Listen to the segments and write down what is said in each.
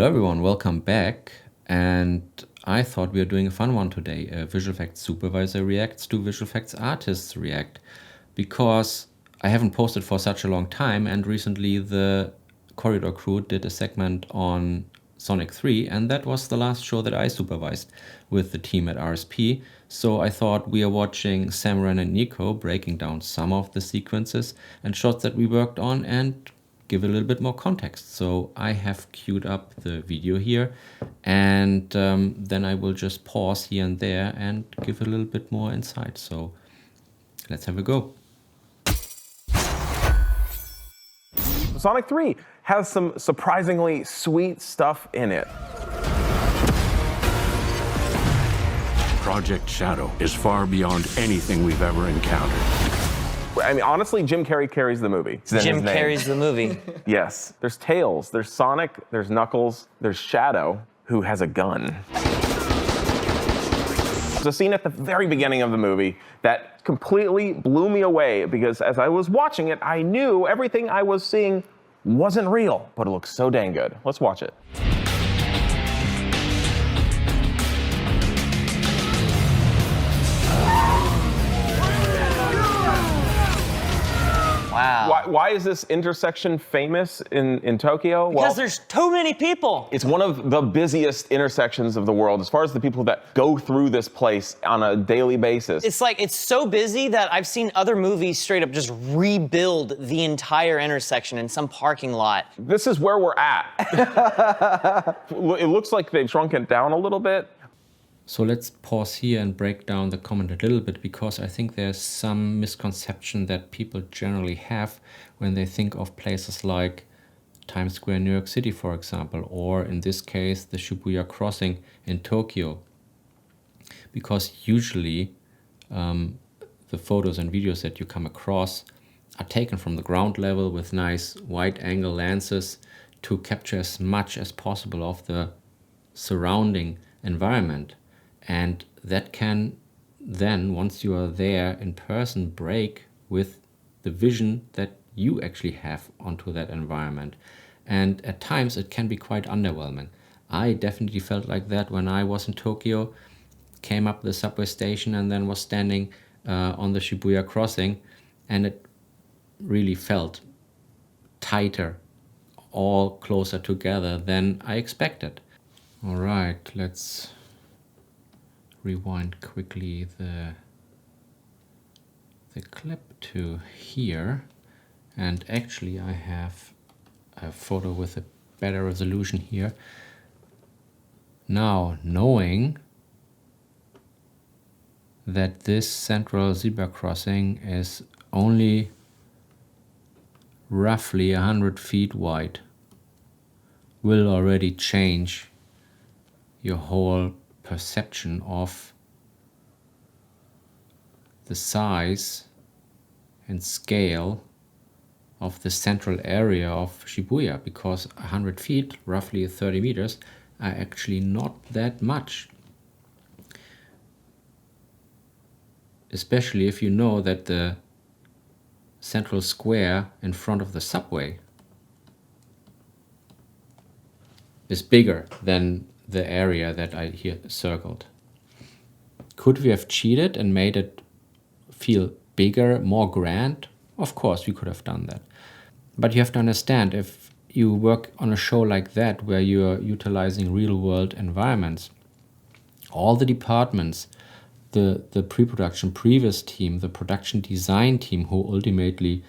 Hello everyone, welcome back. And I thought we were doing a fun one today. Visual Effects Supervisor reacts to Visual Effects Artists React, because I haven't posted for such a long time, and recently the Corridor crew did a segment on Sonic3, and that was the last show that I supervised with the team at RSP. So I thought we are watching Sam, Ren and Nico breaking down some of the sequences and shots that we worked on and give a little bit more context. So I have queued up the video here, and then I will just pause here and there and give a little bit more insight. So let's have a go. Sonic 3 has some surprisingly sweet stuff in it. Project Shadow is far beyond anything we've ever encountered. I mean, honestly, Jim Carrey carries the movie. Jim carries the movie. Yes. There's Tails, there's Sonic, there's Knuckles, there's Shadow, who has a gun. There's a scene at the very beginning of the movie that completely blew me away, because as I was watching it, I knew everything I was seeing wasn't real, but it looks so dang good. Let's watch it. Wow. Why is this intersection famous in Tokyo? Because there's too many people. It's one of the busiest intersections of the world as far as the people that go through this place on a daily basis. It's so busy that I've seen other movies straight up just rebuild the entire intersection in some parking lot. This is where we're at. It looks like they've shrunk it down a little bit. So let's pause here and break down the comment a little bit, because I think there's some misconception that people generally have when they think of places like Times Square, New York City, for example, or in this case, the Shibuya crossing in Tokyo. Because usually the photos and videos that you come across are taken from the ground level with nice wide angle lenses to capture as much as possible of the surrounding environment. And that can then, once you are there in person, break with the vision that you actually have onto that environment. And at times it can be quite underwhelming. I definitely felt like that when I was in Tokyo, came up the subway station and then was standing on the Shibuya crossing, and it really felt tighter, all closer together than I expected. All right, let's rewind quickly the clip to here, and actually I have a photo with a better resolution here. Now, knowing that this central zebra crossing is only roughly 100 feet wide will already change your whole perception of the size and scale of the central area of Shibuya, because 100 feet, roughly 30 meters, are actually not that much. Especially if you know that the central square in front of the subway is bigger than the area that I here circled. Could we have cheated and made it feel bigger, more grand? Of course, we could have done that. But you have to understand, if you work on a show like that, where you're utilizing real-world environments, all the departments, the pre-production previous team, the production design team who ultimately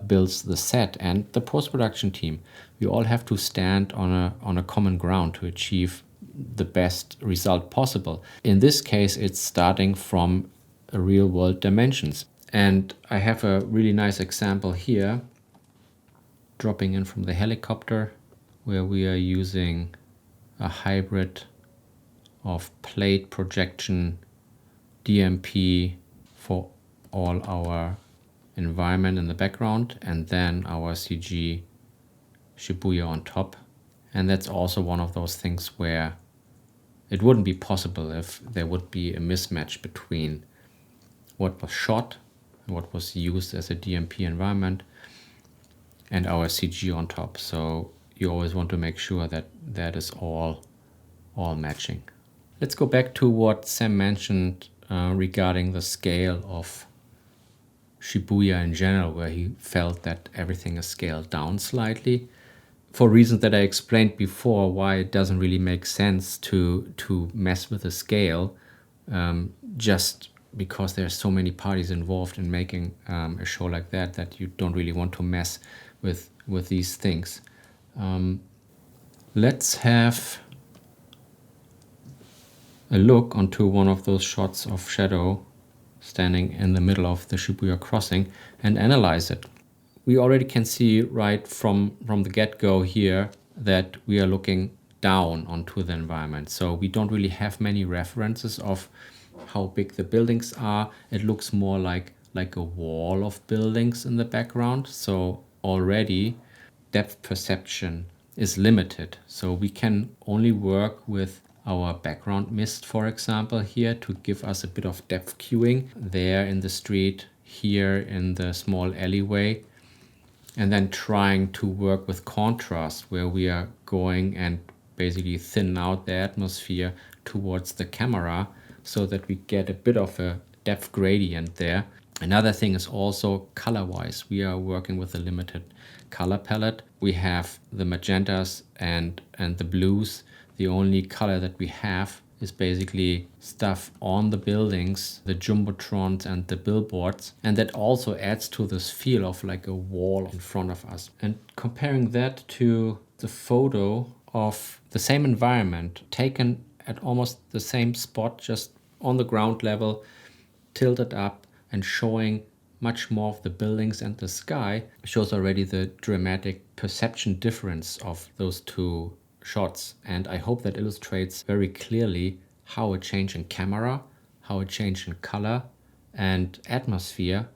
builds the set, and the post-production team, we all have to stand on a common ground to achieve the best result possible. In this case, it's starting from a real-world dimensions. And I have a really nice example here, dropping in from the helicopter, where we are using a hybrid of plate projection, DMP for all our environment in the background, and then our CG Shibuya on top. And that's also one of those things where it wouldn't be possible if there would be a mismatch between what was shot and what was used as a DMP environment and our CG on top. So you always want to make sure that that is all matching. Let's go back to what Sam mentioned regarding the scale of Shibuya in general, where he felt that everything is scaled down slightly. For reasons that I explained before, why it doesn't really make sense to mess with the scale, just because there's so many parties involved in making a show like that you don't really want to mess with these things. Let's have a look onto one of those shots of Shadow standing in the middle of the Shibuya crossing and analyze it. We already can see right from the get-go here that we are looking down onto the environment. So we don't really have many references of how big the buildings are. It looks more like a wall of buildings in the background. So already depth perception is limited. So we can only work with our background mist, for example, here to give us a bit of depth cueing there in the street, here in the small alleyway, and then trying to work with contrast where we are going and basically thin out the atmosphere towards the camera so that we get a bit of a depth gradient there. Another thing is also color-wise. We are working with a limited color palette. We have the magentas and the blues. The only color that we have is basically stuff on the buildings, the jumbotrons and the billboards. And that also adds to this feel of like a wall in front of us. And comparing that to the photo of the same environment taken at almost the same spot, just on the ground level, tilted up and showing much more of the buildings and the sky, shows already the dramatic perception difference of those two shots. And I hope that illustrates very clearly how a change in camera, how a change in color and atmosphere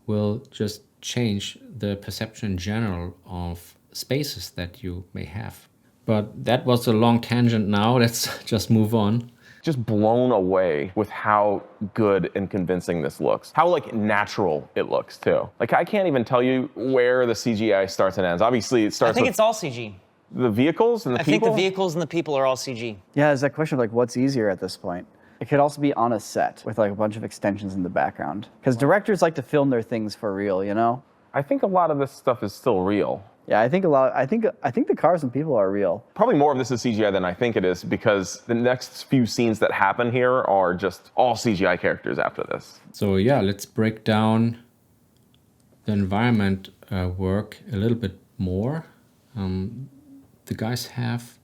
will just change the perception in general of spaces that you may have. But that was a long tangent now. Let's just move on. Just blown away with how good and convincing this looks. How like natural it looks too. Like I can't even tell you where the CGI starts and ends. Obviously it starts I think with it's all CG. the vehicles and the I people. think the vehicles and the people are all CG. Yeah, it's that question of like what's easier at this point. It could also be on a set with like a bunch of extensions in the background. Because directors like to film their things for real, you know? I think a lot of this stuff is still real. Yeah, I think the cars and people are real. Probably more of this is CGI than I think it is because the next few scenes that happen here are just all CGI characters after this. So yeah, let's break down the environment work a little bit more. The guys have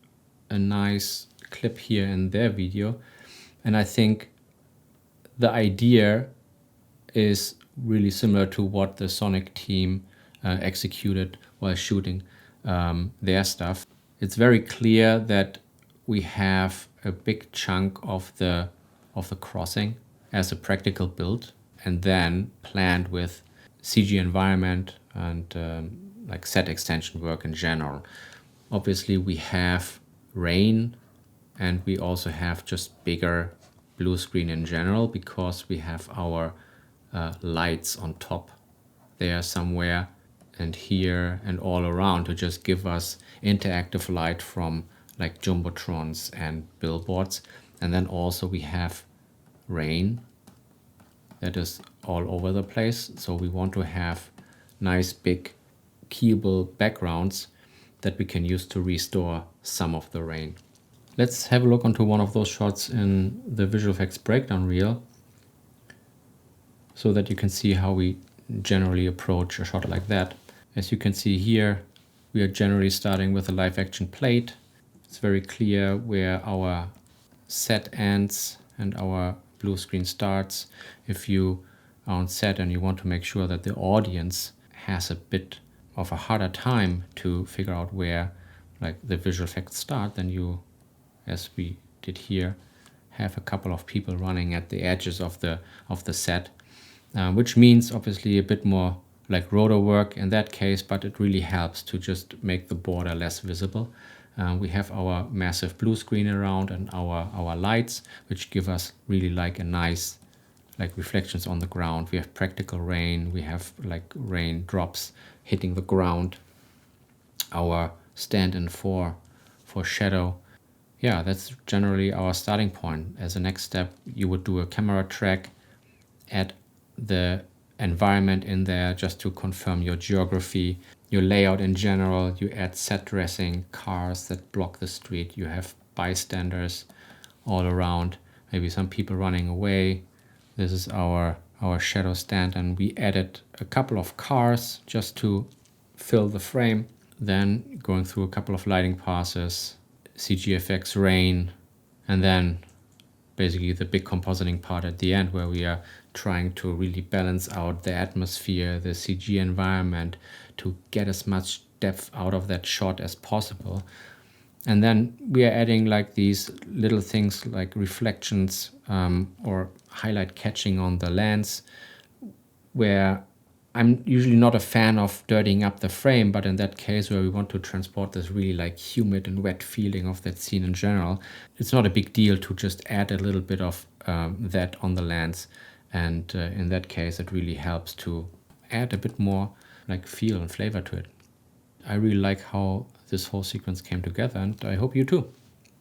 a nice clip here in their video, and I think the idea is really similar to what the Sonic team executed while shooting their stuff. It's very clear that we have a big chunk of the crossing as a practical build, and then planned with CG environment and like set extension work in general. Obviously we have rain, and we also have just bigger blue screen in general because we have our lights on top there somewhere and here and all around to just give us interactive light from like jumbotrons and billboards. And then also we have rain that is all over the place. So we want to have nice big keyable backgrounds that we can use to restore some of the rain. Let's have a look onto one of those shots in the visual effects breakdown reel so that you can see how we generally approach a shot like that. As you can see here, we are generally starting with a live action plate. It's very clear where our set ends and our blue screen starts. If you are on set and you want to make sure that the audience has a bit of a harder time to figure out where like the visual effects start, then you, as we did here, have a couple of people running at the edges of the set, which means obviously a bit more like rotor work in that case, but it really helps to just make the border less visible. We have our massive blue screen around and our lights, which give us really like a nice like reflections on the ground. We have practical rain, we have like rain drops hitting the ground. Our stand-in for shadow. Yeah, that's generally our starting point. As a next step, you would do a camera track, add the environment in there just to confirm your geography, your layout in general. You add set dressing, cars that block the street. You have bystanders all around, maybe some people running away. This is our shadow stand, and we added a couple of cars just to fill the frame. Then going through a couple of lighting passes, CGFX rain, and then basically the big compositing part at the end, where we are trying to really balance out the atmosphere, the CG environment, to get as much depth out of that shot as possible. And then we are adding like these little things like reflections or highlight catching on the lens, where I'm usually not a fan of dirtying up the frame, but in that case where we want to transport this really like humid and wet feeling of that scene in general, it's not a big deal to just add a little bit of that on the lens. And in that case, it really helps to add a bit more like feel and flavor to it. I really like how this whole sequence came together, and I hope you too.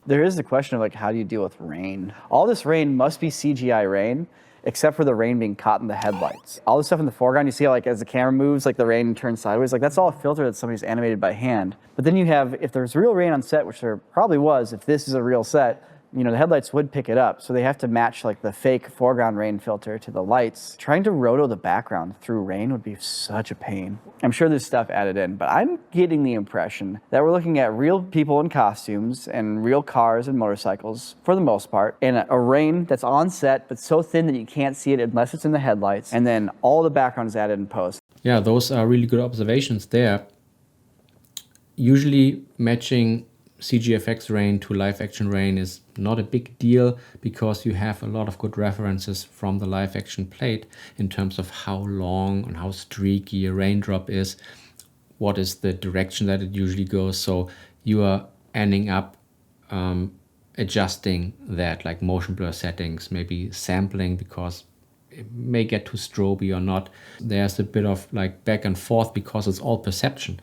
There is the question of like, how do you deal with rain? All this rain must be CGI rain, except for the rain being caught in the headlights. All the stuff in the foreground, you see like as the camera moves, like the rain turns sideways, like that's all a filter that somebody's animated by hand. But then you have, if there's real rain on set, which there probably was, if this is a real set, you know, the headlights would pick it up. So they have to match like the fake foreground rain filter to the lights. Trying to roto the background through rain would be such a pain. I'm sure there's stuff added in, but I'm getting the impression that we're looking at real people in costumes and real cars and motorcycles for the most part, and a rain that's on set, but so thin that you can't see it unless it's in the headlights. And then all the background is added in post. Yeah, those are really good observations there. Usually matching CGFX rain to live action rain is not a big deal, because you have a lot of good references from the live action plate in terms of how long and how streaky a raindrop is, what is the direction that it usually goes. So you are ending up adjusting that, like motion blur settings, maybe sampling because it may get too stroby or not. There's a bit of like back and forth because it's all perception.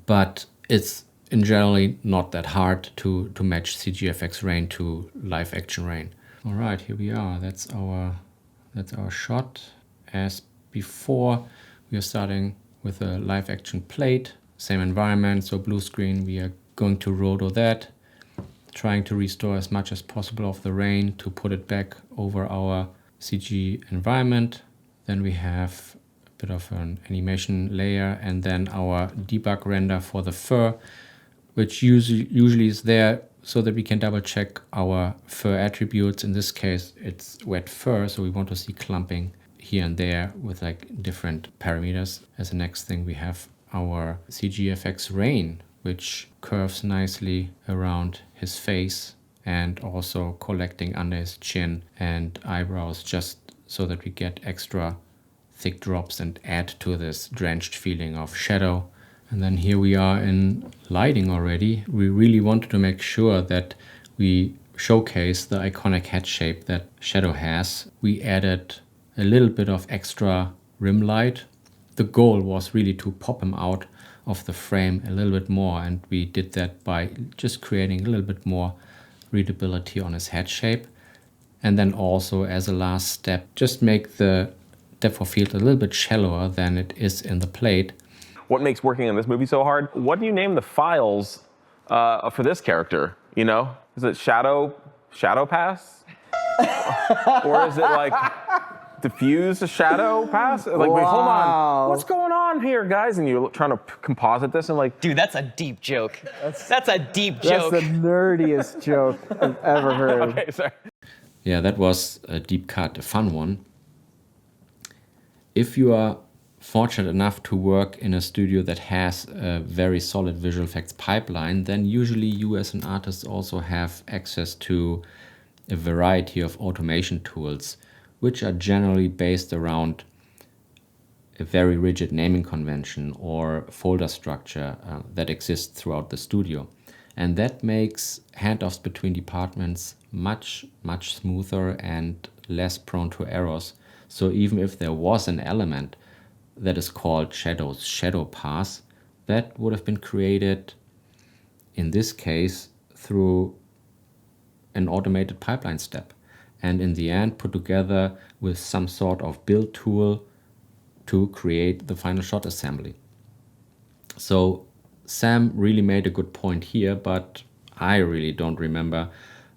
But it's in generally not that hard to match CGFX rain to live action rain. All right, here we are. That's our shot. As before, we are starting with a live action plate, same environment, so blue screen. We are going to roto that, trying to restore as much as possible of the rain to put it back over our CG environment. Then we have bit of an animation layer, and then our debug render for the fur, which usually is there so that we can double check our fur attributes. In this case, it's wet fur, so we want to see clumping here and there with like different parameters. As the next thing, we have our CGFX rain, which curves nicely around his face and also collecting under his chin and eyebrows, just so that we get extra thick drops and add to this drenched feeling of shadow. And then here we are in lighting already. We really wanted to make sure that we showcase the iconic head shape that Shadow has. We added a little bit of extra rim light. The goal was really to pop him out of the frame a little bit more, and we did that by just creating a little bit more readability on his head shape. And then also, as a last step, just make the depth of field a little bit shallower than it is in the plate. What makes working on this movie so hard? What do you name the files for this character? You know, is it shadow pass, or is it like diffuse shadow pass? Like, wait, hold on, what's going on here, guys? And you're trying to composite this and like, Dude, that's a deep joke. That's a deep joke. That's the nerdiest joke I've ever heard. okay, sorry. Yeah, that was a deep cut, a fun one. If you are fortunate enough to work in a studio that has a very solid visual effects pipeline, then usually you as an artist also have access to a variety of automation tools, which are generally based around a very rigid naming convention or folder structure that exists throughout the studio. And that makes handoffs between departments much, much smoother and less prone to errors. So even if there was an element that is called Shadow's shadow pass, that would have been created, in this case, through an automated pipeline step, and in the end put together with some sort of build tool to create the final shot assembly. So Sam really made a good point here, but I really don't remember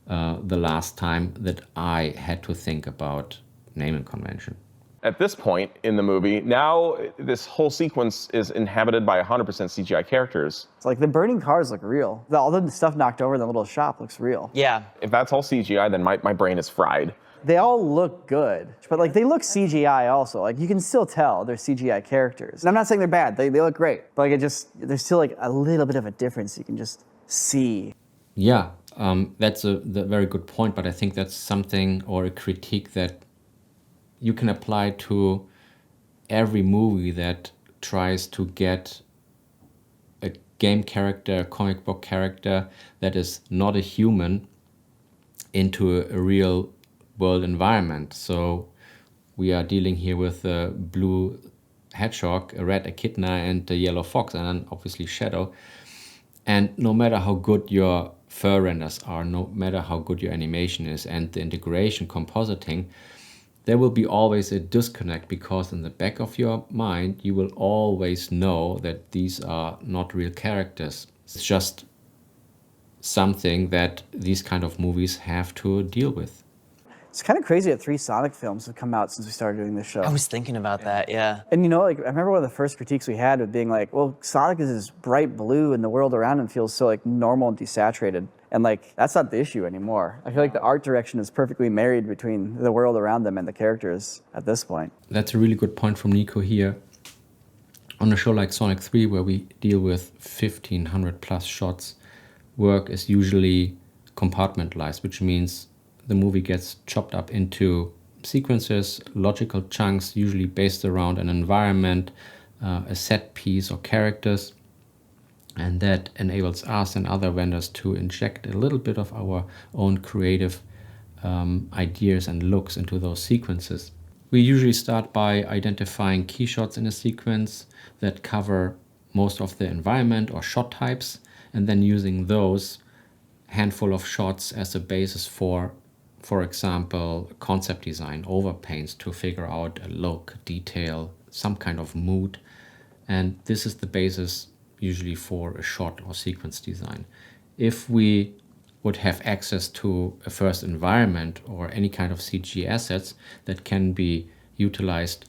the last time that I had to think about naming convention. At this point in the movie, now this whole sequence is inhabited by 100% CGI characters. It's like the burning cars look real. All the stuff knocked over in the little shop looks real. Yeah. If that's all CGI, then my brain is fried. They all look good, but like they look CGI also. Like you can still tell they're CGI characters. And I'm not saying they're bad, they look great. But like there's still like a little bit of a difference you can just see. Yeah, that's a very good point, but I think that's something or a critique that you can apply to every movie that tries to get a game character, a comic book character that is not a human into a real world environment. So we are dealing here with a blue hedgehog, a red echidna, and a yellow fox, and then obviously Shadow. And no matter how good your fur renders are, no matter how good your animation is and the integration, compositing, there will be always a disconnect, because in the back of your mind you will always know that these are not real characters. It's just something that these kind of movies have to deal with. It's kind of crazy that 3 Sonic films have come out since we started doing this show. I was thinking about that, yeah. And you know, like I remember one of the first critiques we had of being like, well, Sonic is this bright blue and the world around him feels so like normal and desaturated. And like, that's not the issue anymore. I feel like the art direction is perfectly married between the world around them and the characters at this point. That's a really good point from Nico here. On a show like Sonic 3, where we deal with 1,500 plus shots, work is usually compartmentalized, which means the movie gets chopped up into sequences, logical chunks, usually based around an environment, a set piece or characters. And that enables us and other vendors to inject a little bit of our own creative ideas and looks into those sequences. We usually start by identifying key shots in a sequence that cover most of the environment or shot types, and then using those handful of shots as a basis for example, concept design, overpaints to figure out a look, detail, some kind of mood. And this is the basis usually for a shot or sequence design. If we would have access to a first environment or any kind of CG assets that can be utilized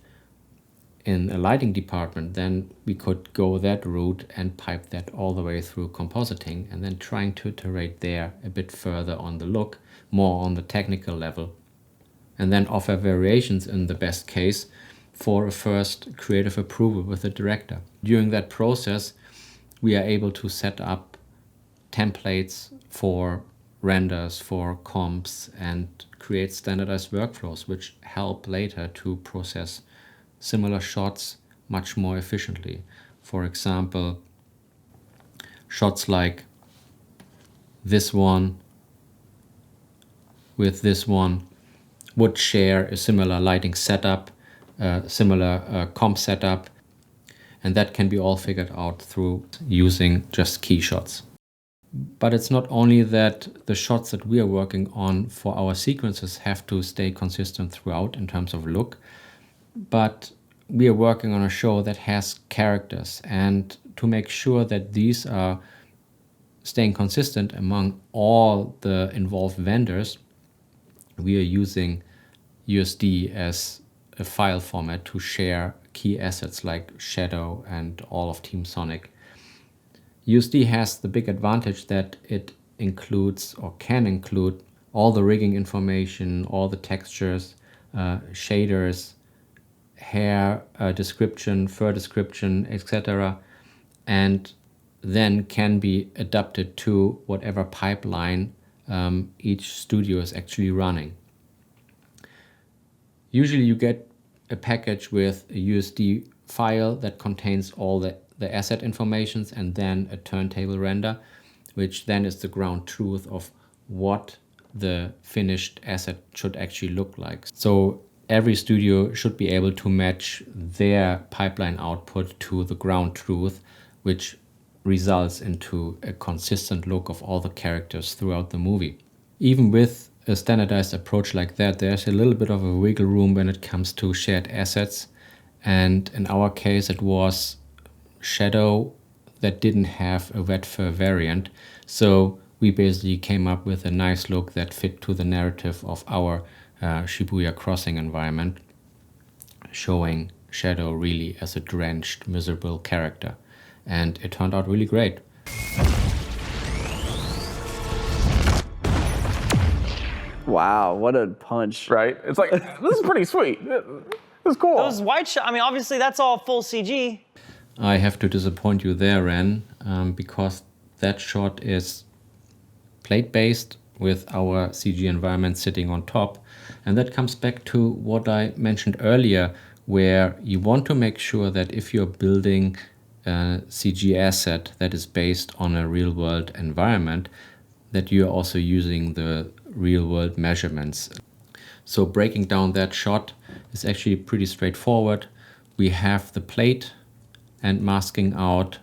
in a lighting department, then we could go that route and pipe that all the way through compositing, and then trying to iterate there a bit further on the look, more on the technical level, and then offer variations in the best case for a first creative approval with the director. During that process, we are able to set up templates for renders, for comps, and create standardized workflows which help later to process similar shots much more efficiently. For example, shots like this one with this one would share a similar lighting setup, similar comp setup, and that can be all figured out through using just key shots. But it's not only that the shots that we are working on for our sequences have to stay consistent throughout in terms of look, but we are working on a show that has characters, and to make sure that these are staying consistent among all the involved vendors, we are using USD as a file format to share key assets like Shadow and all of Team Sonic. USD has the big advantage that it includes or can include all the rigging information, all the textures, shaders, hair description, fur description, etc. And then can be adapted to whatever pipeline each studio is actually running. Usually you get a package with a USD file that contains all the asset informations and then a turntable render, which then is the ground truth of what the finished asset should actually look like. So every studio should be able to match their pipeline output to the ground truth which results into a consistent look of all the characters throughout the movie. Even with a standardized approach like that, there's a little bit of a wiggle room when it comes to shared assets. And in our case, it was Shadow that didn't have a wet fur variant. So we basically came up with a nice look that fit to the narrative of our Shibuya Crossing environment, showing Shadow really as a drenched, miserable character. And it turned out really great. Wow, what a punch. Right? It's like, this is pretty sweet. This is cool. Those wide shots, I mean, obviously that's all full CG. I have to disappoint you there, Ren, because that shot is plate-based with our CG environment sitting on top. And that comes back to what I mentioned earlier, where you want to make sure that if you're building a CG asset that is based on a real-world environment, that you're also using the real-world measurements. So breaking down that shot is actually pretty straightforward. We have the plate and masking out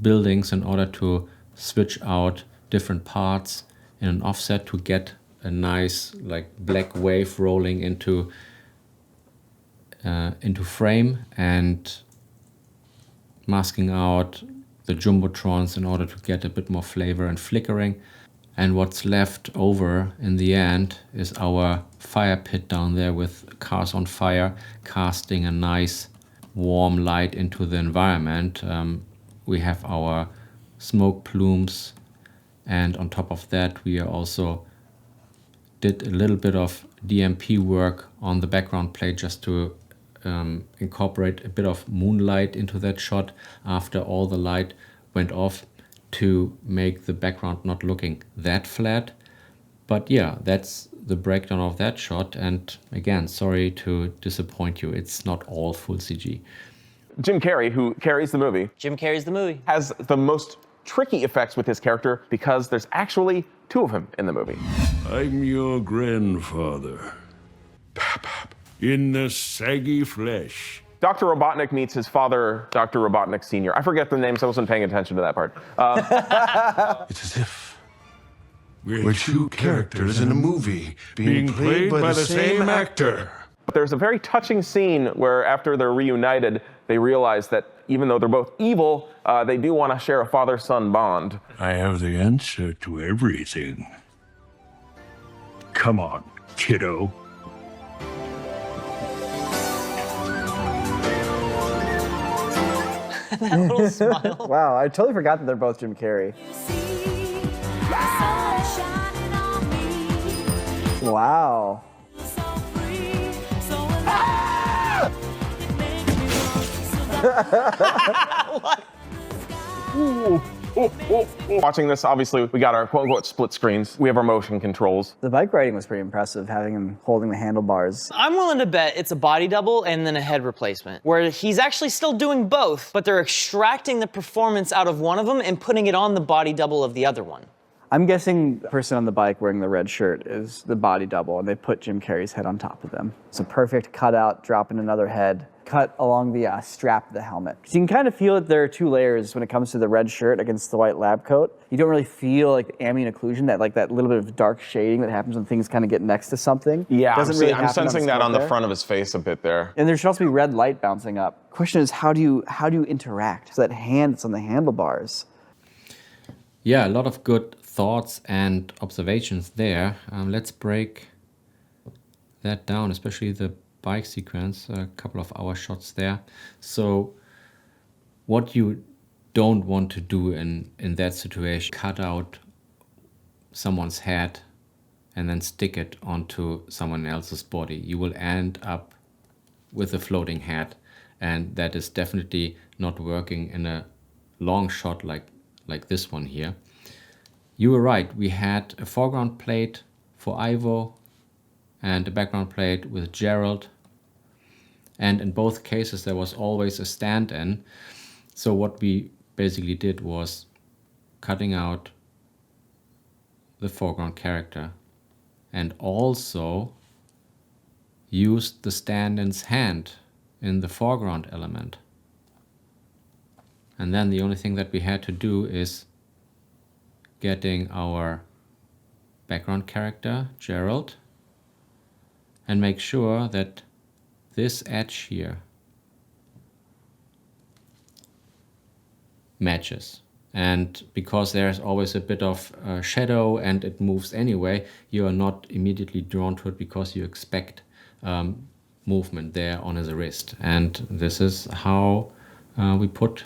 buildings in order to switch out different parts in an offset to get a nice like black wave rolling into frame, and masking out the jumbotrons in order to get a bit more flavor and flickering. And what's left over in the end is our fire pit down there with cars on fire, casting a nice warm light into the environment. We have our smoke plumes, and on top of that we also did a little bit of DMP work on the background plate just to incorporate a bit of moonlight into that shot after all the light went off, to make the background not looking that flat. But yeah, that's the breakdown of that shot. And again, sorry to disappoint you, it's not all full CG. Jim Carrey, who carries the movie, Jim carries the movie. has the most tricky effects with his character because there's actually two of him in the movie. I'm your grandfather. In the saggy flesh. Dr. Robotnik meets his father, Dr. Robotnik Sr. I forget the names, I wasn't paying attention to that part. It's as if we're two characters in a movie being played by the same actor. But there's a very touching scene where after they're reunited, they realize that even though they're both evil, they do want to share a father-son bond. I have the answer to everything. Come on, kiddo. That little smile. Wow, I totally forgot that they're both Jim Carrey. Wow. Watching this, obviously, we got our quote-unquote split screens. We have our motion controls. The bike riding was pretty impressive, having him holding the handlebars. I'm willing to bet it's a body double and then a head replacement, where he's actually still doing both, but they're extracting the performance out of one of them and putting it on the body double of the other one. I'm guessing the person on the bike wearing the red shirt is the body double, and they put Jim Carrey's head on top of them. It's a perfect cutout, dropping another head, cut along the strap of the helmet. So you can kind of feel that there are two layers when it comes to the red shirt against the white lab coat. You don't really feel like the ambient occlusion, that little bit of dark shading that happens when things kind of get next to something. Yeah, Doesn't really I'm happen sensing that on the there. front of his face a bit there. And there should also be red light bouncing up. Question is, how do you interact? So that hand that's on the handlebars. Yeah, a lot of good thoughts and observations there. Let's break that down, especially the bike sequence, a couple of hour shots there. So what you don't want to do in that situation, cut out someone's head and then stick it onto someone else's body. You will end up with a floating head, and that is definitely not working in a long shot like this one here. You were right, we had a foreground plate for Ivo and a background plate with Gerald. And in both cases, there was always a stand-in. So what we basically did was cutting out the foreground character and also used the stand-in's hand in the foreground element. And then the only thing that we had to do is getting our background character, Gerald, and make sure that this edge here matches. And because there's always a bit of shadow and it moves anyway, you are not immediately drawn to it because you expect movement there on his wrist. And this is how we put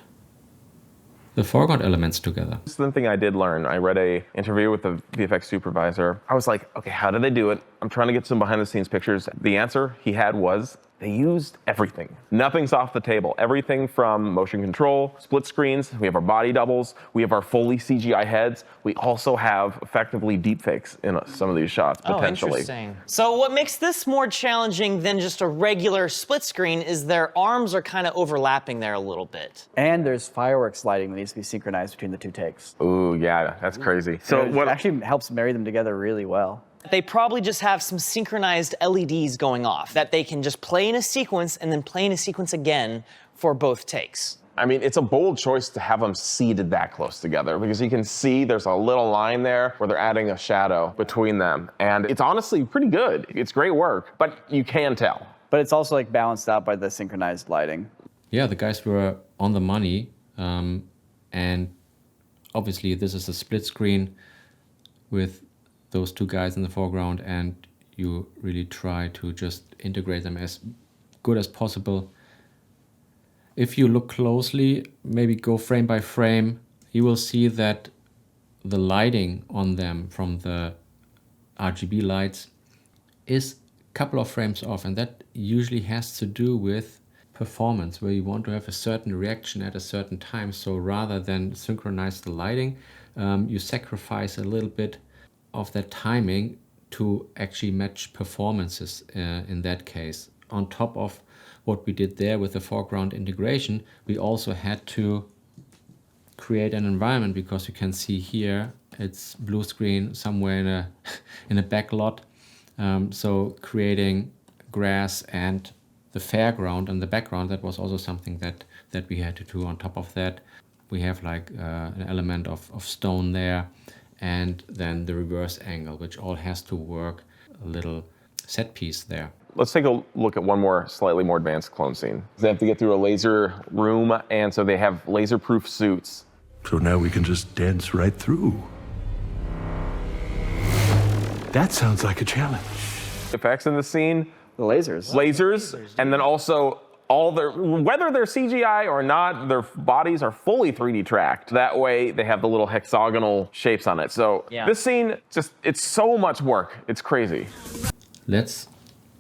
the foreground elements together. This is the thing I did learn. I read an interview with the VFX supervisor. I was like, okay, how did they do it? I'm trying to get some behind the scenes pictures. The answer he had was they used everything. Nothing's off the table. Everything from motion control, split screens, we have our body doubles, we have our fully CGI heads. We also have effectively deepfakes in some of these shots, potentially. Oh, interesting. So what makes this more challenging than just a regular split screen is their arms are kind of overlapping there a little bit. And there's fireworks lighting that needs to be synchronized between the two takes. Ooh, yeah, that's crazy. So So what actually helps marry them together really well. They probably just have some synchronized LEDs going off that they can just play in a sequence and then play in a sequence again for both takes. I mean, it's a bold choice to have them seated that close together because you can see there's a little line there where they're adding a shadow between them. And it's honestly pretty good. It's great work, but you can tell. But it's also like balanced out by the synchronized lighting. Yeah, the guys were on the money, and obviously this is a split screen with those two guys in the foreground, and you really try to just integrate them as good as possible. If you look closely, maybe go frame by frame, you will see that the lighting on them from the RGB lights is a couple of frames off, and that usually has to do with performance, where you want to have a certain reaction at a certain time. So rather than synchronize the lighting, you sacrifice a little bit of that timing to actually match performances in that case. On top of what we did there with the foreground integration, we also had to create an environment, because you can see here it's blue screen somewhere in a in a back lot. So creating grass and the fairground and the background, that was also something that we had to do. On top of that, we have like an element of stone there, and then the reverse angle, which all has to work, a little set piece there. Let's take a look at one more slightly more advanced clone scene. They have to get through a laser room, and so they have laser-proof suits. So now we can just dance right through. That sounds like a challenge. Effects in the scene, The lasers. lasers, and then also all their, whether they're CGI or not, their bodies are fully 3D tracked. That way they have the little hexagonal shapes on it. So this scene, just, it's so much work. It's crazy. Let's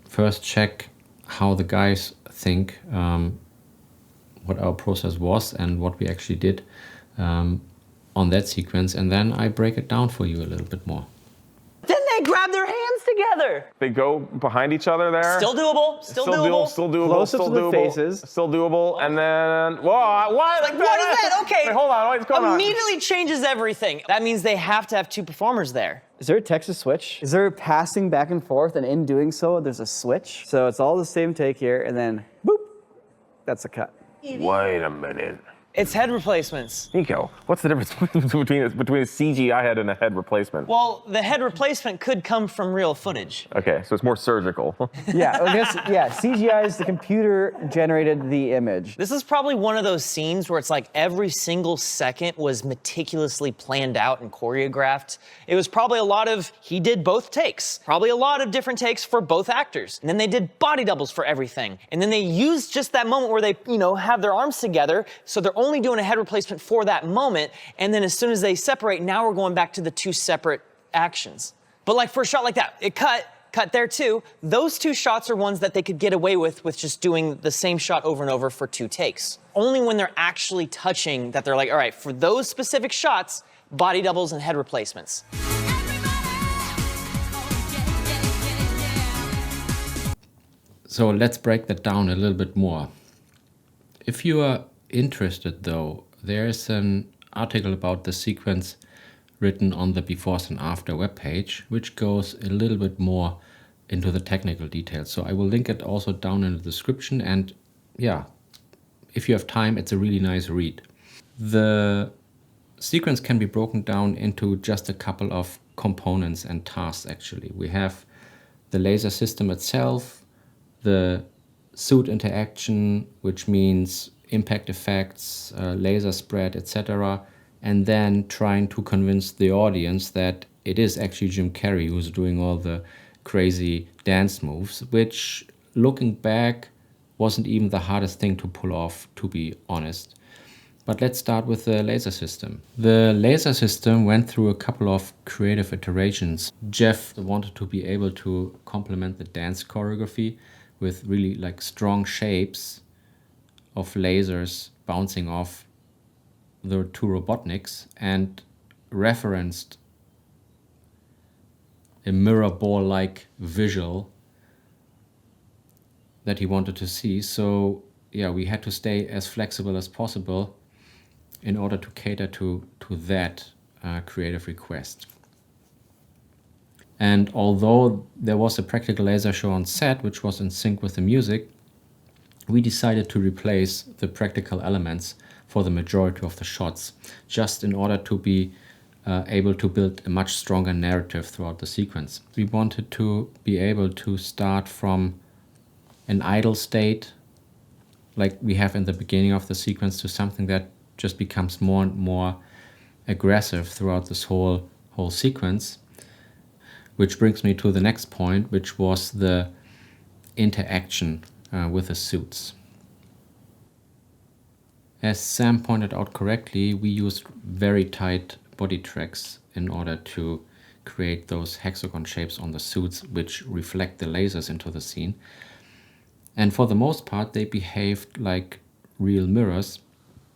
first check how the guys think, what our process was and what we actually did on that sequence, and then I break it down for you a little bit more. Then they grab their hands together. They go behind each other there. Still doable, still doable. Still doable, Close still up to the doable. faces. Still doable, and then, whoa, what? Like, what is that? Okay. Wait, hold on, what's going on? Immediately changes everything. That means they have to have two performers there. Is there a Texas switch? Is there passing back and forth, and in doing so, there's a switch? So it's all the same take here, and then boop, that's a cut. Wait a minute. It's head replacements. Nico, what's the difference between a CGI head and a head replacement? Well, the head replacement could come from real footage. Okay, so it's more surgical. Yeah, I guess, yeah, CGI is the computer generated the image. This is probably one of those scenes where it's like every single second was meticulously planned out and choreographed. It was probably a lot of, he did both takes, probably a lot of different takes for both actors. And then they did body doubles for everything. And then they used just that moment where they, have their arms together, so they're only doing a head replacement for that moment. And then as soon as they separate, now we're going back to the two separate actions. But like for a shot like that, it cut there too. Those two shots are ones that they could get away with just doing the same shot over and over for two takes. Only when they're actually touching that they're like, all right, for those specific shots, body doubles and head replacements. So let's break that down a little bit more. If you are interested though, there's an article about the sequence written on the Befores and After webpage, which goes a little bit more into the technical details. So I will link it also down in the description, and yeah, if you have time, it's a really nice read. The sequence can be broken down into just a couple of components and tasks actually. We have the laser system itself, the suit interaction, which means impact effects, laser spread, etc. And then trying to convince the audience that it is actually Jim Carrey who's doing all the crazy dance moves, which looking back wasn't even the hardest thing to pull off, to be honest. But let's start with the laser system. The laser system went through a couple of creative iterations. Jeff wanted to be able to complement the dance choreography with really like strong shapes of lasers bouncing off the two Robotniks, and referenced a mirror ball-like visual that he wanted to see. So yeah, we had to stay as flexible as possible in order to cater to that creative request. And although there was a practical laser show on set, which was in sync with the music, we decided to replace the practical elements for the majority of the shots, just in order to be able to build a much stronger narrative throughout the sequence. We wanted to be able to start from an idle state, like we have in the beginning of the sequence, to something that just becomes more and more aggressive throughout this whole sequence. Which brings me to the next point, which was the interaction with the suits. As Sam pointed out correctly, we used very tight body tracks in order to create those hexagon shapes on the suits which reflect the lasers into the scene. And for the most part, they behaved like real mirrors,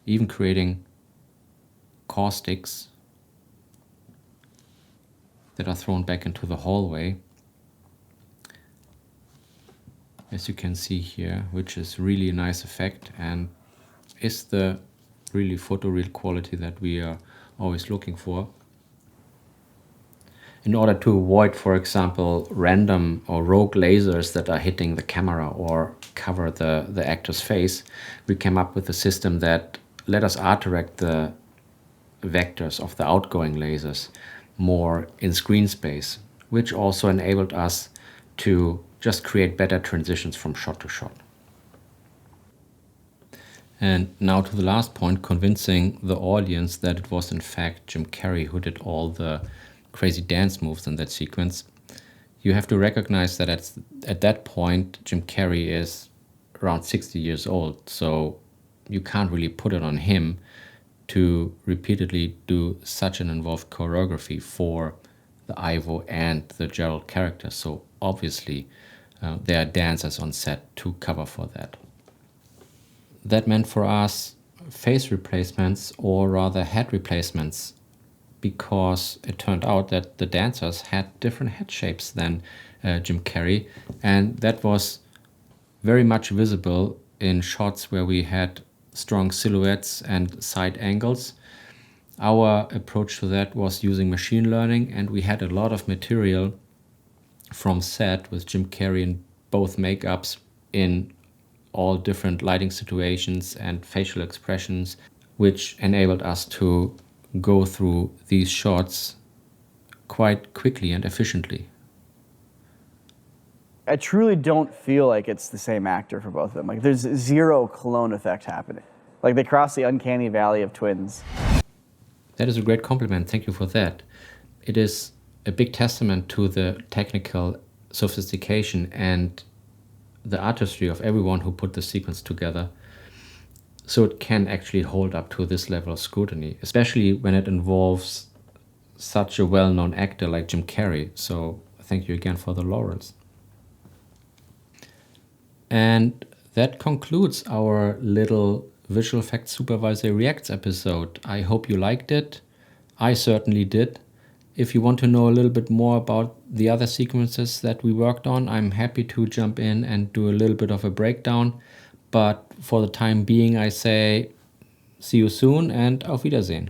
even creating caustics that are thrown back into the hallway, as you can see here, which is really a nice effect and is the really photoreal quality that we are always looking for. In order to avoid, for example, random or rogue lasers that are hitting the camera or cover the actor's face, we came up with a system that let us art direct the vectors of the outgoing lasers more in screen space, which also enabled us to just create better transitions from shot to shot. And now to the last point, convincing the audience that it was in fact Jim Carrey who did all the crazy dance moves in that sequence. You have to recognize that at that point, Jim Carrey is around 60 years old, so you can't really put it on him to repeatedly do such an involved choreography for the Ivo and the Gerald character. So obviously there are dancers on set to cover for that. That meant for us face replacements, or rather head replacements, because it turned out that the dancers had different head shapes than Jim Carrey, and that was very much visible in shots where we had strong silhouettes and side angles. Our approach to that was using machine learning, and we had a lot of material from set with Jim Carrey in both makeups in all different lighting situations and facial expressions, which enabled us to go through these shots quite quickly and efficiently. I truly don't feel like it's the same actor for both of them. Like, there's zero clone effect happening. Like, they cross the uncanny valley of twins. That is a great compliment. Thank you for that. It is a big testament to the technical sophistication and the artistry of everyone who put the sequence together, so it can actually hold up to this level of scrutiny, especially when it involves such a well-known actor like Jim Carrey. So thank you again for the laurels. And that concludes our little Visual Effects Supervisor Reacts episode. I hope you liked it. I certainly did. If you want to know a little bit more about the other sequences that we worked on, I'm happy to jump in and do a little bit of a breakdown. But for the time being, I say see you soon and auf Wiedersehen.